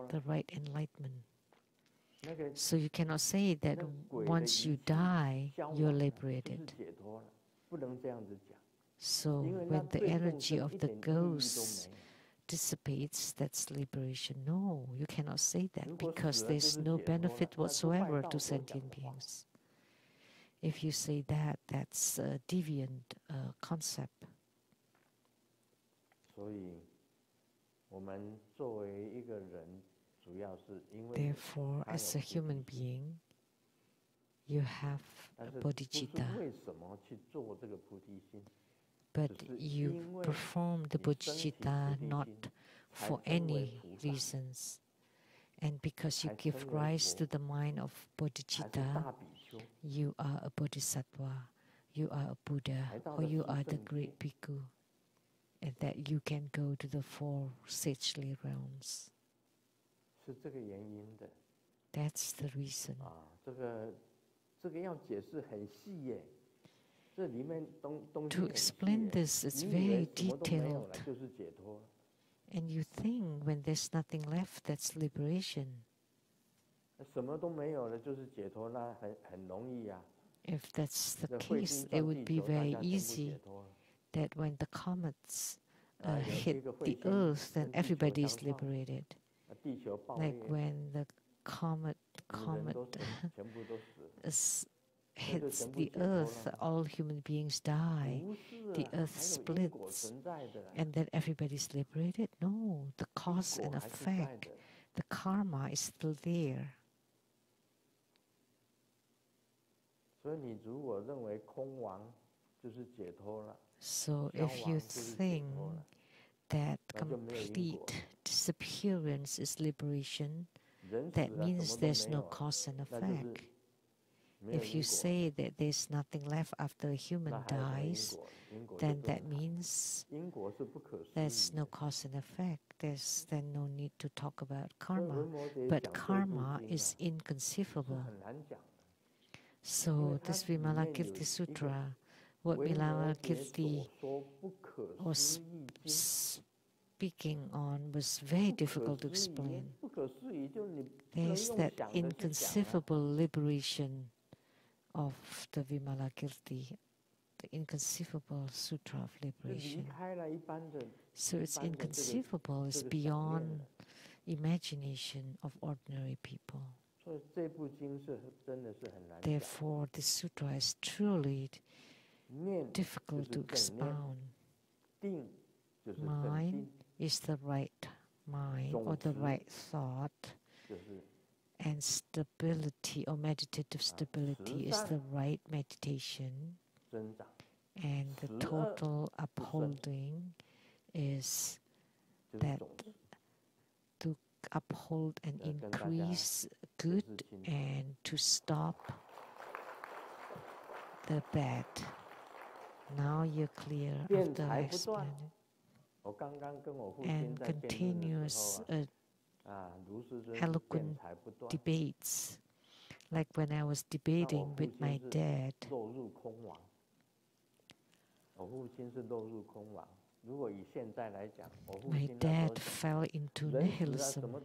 the right enlightenment. So you cannot say that once you die, you're liberated. So when the energy of the ghost dissipates, that's liberation. No, you cannot say that, because there's no benefit whatsoever to sentient beings. If you say that, that's a deviant concept. Therefore, as a human being, you have a bodhicitta, but you perform the bodhicitta not for any reasons. And because you give rise to the mind of bodhicitta, you are a bodhisattva, you are a Buddha, or you are the great bhikkhu, and that you can go to the 4 sagely realms. That's the reason. To explain this, it's very detailed. And you think when there's nothing left, that's liberation. If that's the case, it would be very easy that when the comets hit the earth, then everybody is liberated. Like when the comet hits the earth, all human beings die, the earth splits, and then everybody's liberated? No, the cause and effect, the karma is still there. So if you think that complete disappearance is liberation, that means there's no cause and effect. If you say that there's nothing left after a human dies, then that means there's no cause and effect. There's then no need to talk about karma. But karma is inconceivable. So this Vimalakirti Sutra, what Vimalakirti was speaking on, was very difficult to explain. There's that inconceivable liberation of the Vimalakirti, the inconceivable Sutra of liberation. So it's inconceivable, it's beyond imagination of ordinary people. Therefore, this sutra is truly difficult to expound. Mind is the right mind or the right thought, and stability or meditative stability is the right meditation, and the total upholding is that to uphold and increase good and to stop the bad. Now you're clear after I explained it. And continuous eloquent debates, like when I was debating with my dad. My dad fell into nihilism.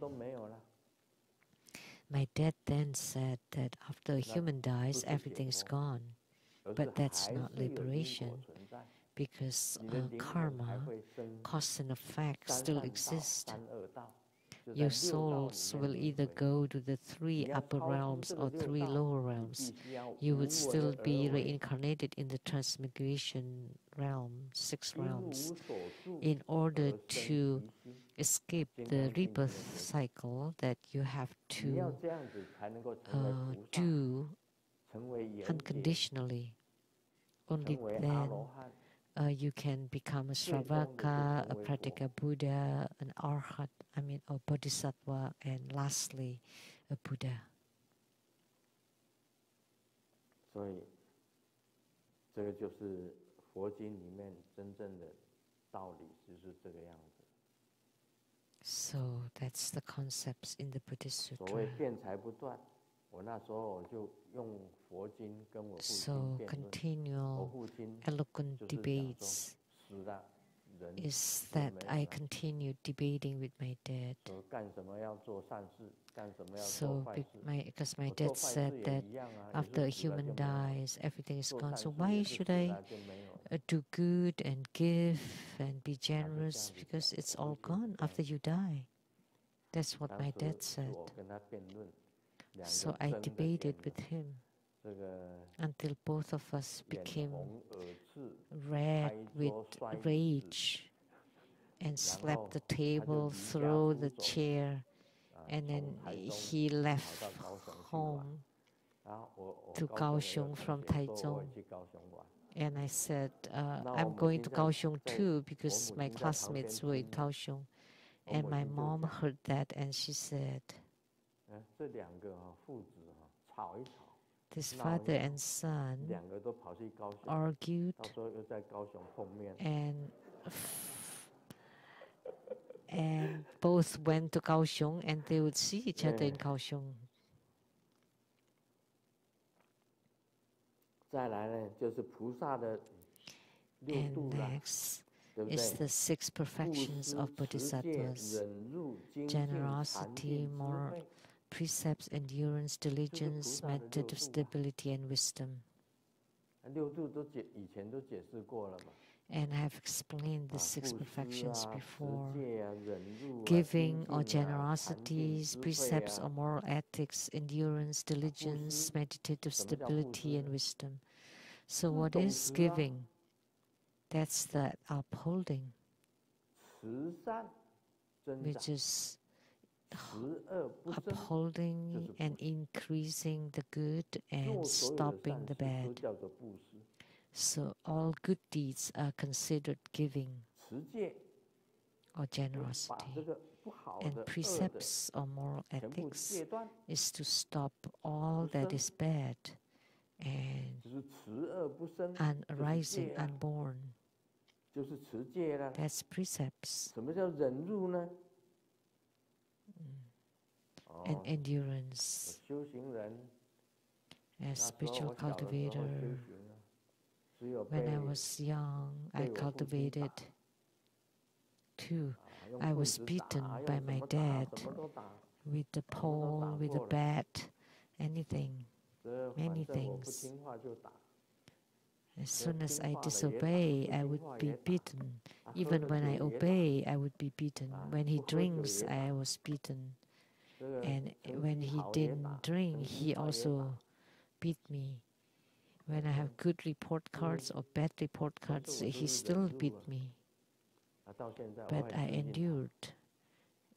My dad then said that after a human dies, everything is gone. But that's not liberation, because karma, cause and effect, still exist. Your souls will either go to the 3 upper realms or 3 lower realms. You would still be reincarnated in the transmigration realm, 6 realms, in order to escape the rebirth cycle that you have to do unconditionally. Only then you can become a Sravaka, a Pratyeka Buddha, an Arhat, a Bodhisattva, and lastly, a Buddha. So that's the concepts in the Buddhist Sutra. So continual eloquent debates is that I continued debating with my dad. So because my dad said that after a human dies, everything is gone. So why should I do good and give and be generous? Because it's all gone after you die. That's what my dad said. So I debated with him until both of us became red with rage and slapped the table, threw the chair, and then he left home to Kaohsiung from Taichung. And I said, I'm going to Kaohsiung too, because my classmates were in Kaohsiung. And my mom heard that, and she said, this father and son argued and both went to Kaohsiung, and they would see each other in Kaohsiung. And next is the 6 perfections of bodhisattvas: generosity, moral precepts, endurance, diligence, meditative stability, and wisdom. And I have explained the 6 perfections before: giving or generosity, precepts or moral ethics, endurance, diligence, meditative stability, and wisdom. So what is giving? That's the upholding, which is upholding and increasing the good and stopping the bad. So all good deeds are considered giving or generosity. And precepts or moral ethics is to stop all that is bad and arising, unborn. That's precepts. And endurance. As spiritual cultivator, when I was young, I cultivated too. I was beaten by my dad with the pole, with the bat, anything, many things. As soon as I disobey, I would be beaten. Even when I obey, I would be beaten. When he drinks, I was beaten. And when he didn't drink, he also beat me. When I have good report cards or bad report cards, he still beat me. But I endured.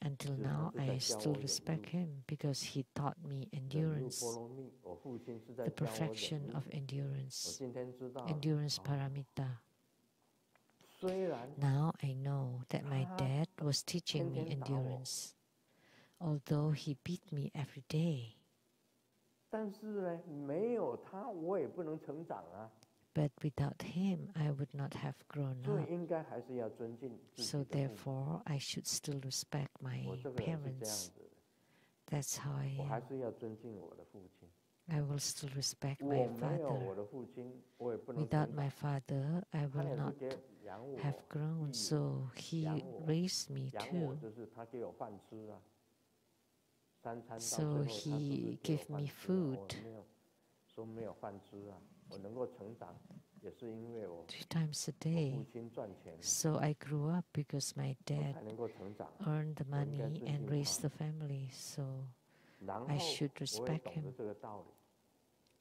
Until now, I still respect him because he taught me endurance, the perfection of endurance, endurance paramita. Now I know that my dad was teaching me endurance, although he beat me every day. But without him, I would not have grown up. So therefore, I should still respect my parents. That's how I am. I will still respect my father. Without my father, I will not have grown. So he raised me too. So he gave me food. 3 times a day. So I grew up because my dad earned the money and raised the family. So I should respect him.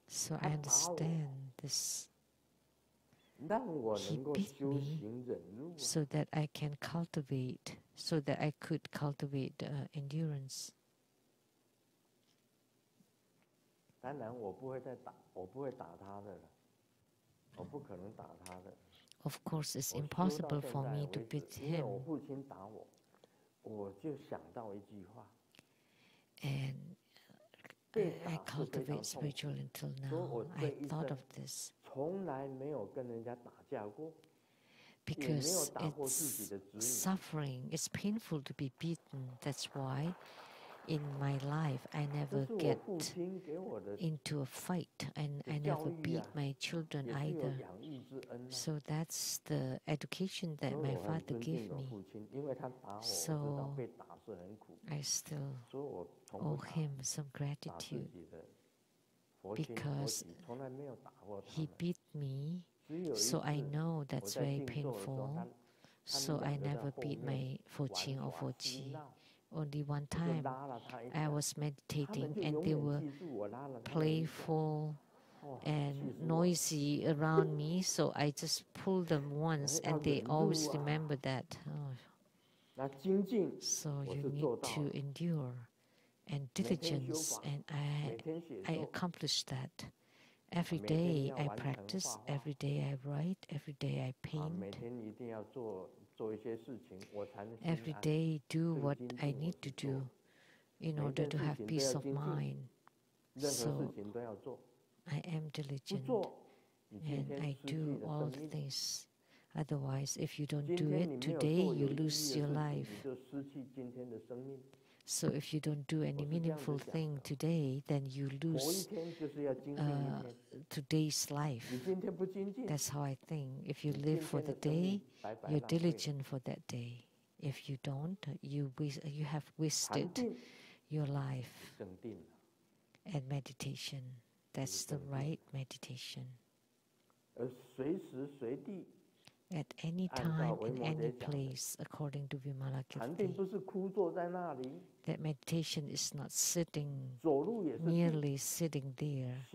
So I understand this. He beat me so that I can cultivate, so that I could cultivate endurance. Of course, it's impossible for me to beat him. And I cultivate spiritual until now. I thought of this. Because it's suffering, it's painful to be beaten. That's why in my life I never get into a fight, and I never beat my children either. So that's the education that my father gave me. So I still owe him some gratitude because he beat me, so I know that's very painful. So I never beat my Foqing or Foqi. Only one time I was meditating and they were playful and noisy around me, so I just pulled them once and they always remember that. Oh. So you need to endure and diligence, and I accomplished that. Every day I practice, every day I write, every day I paint. Every day do what I need to do in order to have peace of mind. So I am diligent and I do all the things. Otherwise, if you don't do it today, you lose your life. So if you don't do any meaningful thing today, then you lose today's life. That's how I think. If you live for the day, you're diligent for that day. If you don't, you have wasted your life. And meditation, that's the right meditation. At any time, in any place, according to Vimalakirti. That meditation is not sitting, merely sitting there,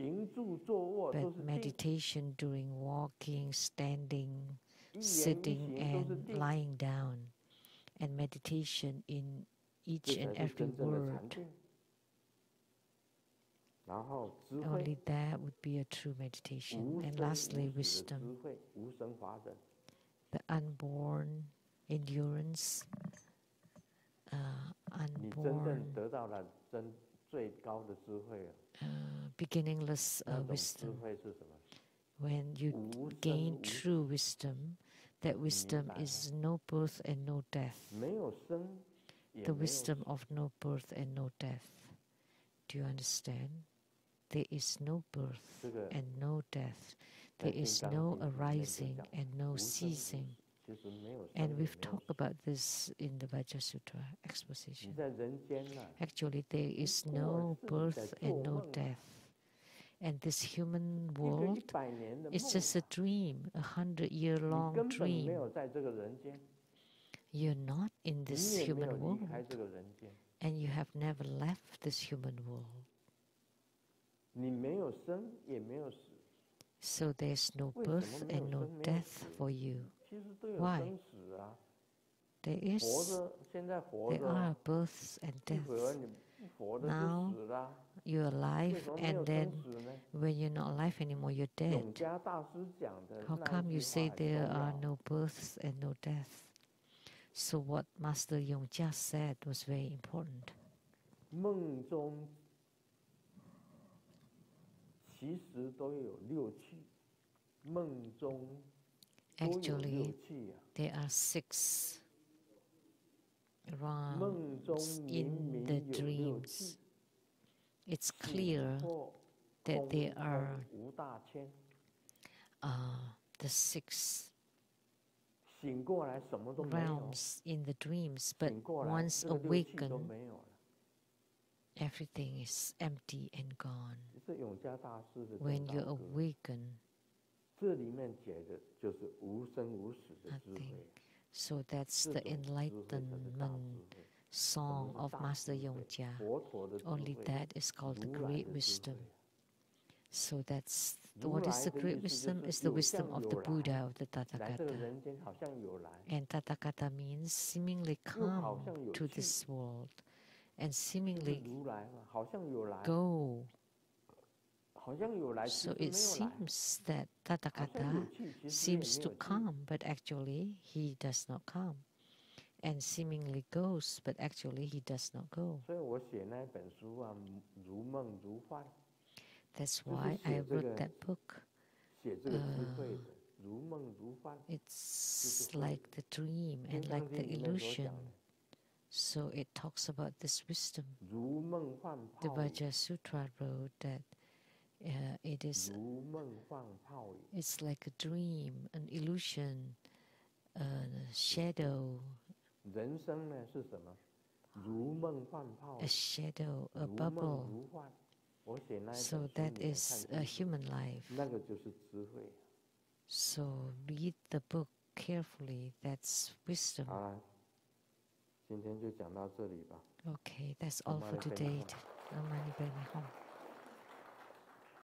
but meditation during walking, standing, sitting, and lying down, and meditation in each and every word. Only that would be a true meditation. And lastly, wisdom. The unborn, endurance, unborn, beginningless wisdom. When you gain true wisdom, that wisdom is no birth and no death. The wisdom of no birth and no death. Do you understand? There is no birth and no death. There is no arising and no ceasing. And we've talked about this in the Vajra Sutra exposition. Actually, there is no birth and no death. And this human world is just a dream, 100-year-long dream. You're not in this human world, and you have never left this human world. So there's no birth and no death for you. Why? There are births and deaths. Now you're alive, and then when you're not alive anymore, you're dead. How come you say there are no births and no deaths? So what Master Yong just said was very important. Actually, there are 6 rounds in the dreams. It's clear that there are the 6 rounds in the dreams, but once awakened, everything is empty and gone. When you awaken, nothing. So that's the enlightenment song of Master Yongjia. Only that is called the great wisdom. So that's what is the great wisdom? It's the wisdom of the Buddha, of the Tathagata. And Tathagata means seemingly come to this world and seemingly go. So it seems that Tathagata seems to come, but actually he does not come. And seemingly goes, but actually he does not go. That's why I wrote that book. It's like the dream and like the illusion. So it talks about this wisdom. The Vajra Sutra wrote that it's like a dream, an illusion, a shadow, a shadow, a bubble. So that is a human life. So read the book carefully. That's wisdom. Okay, that's all for today.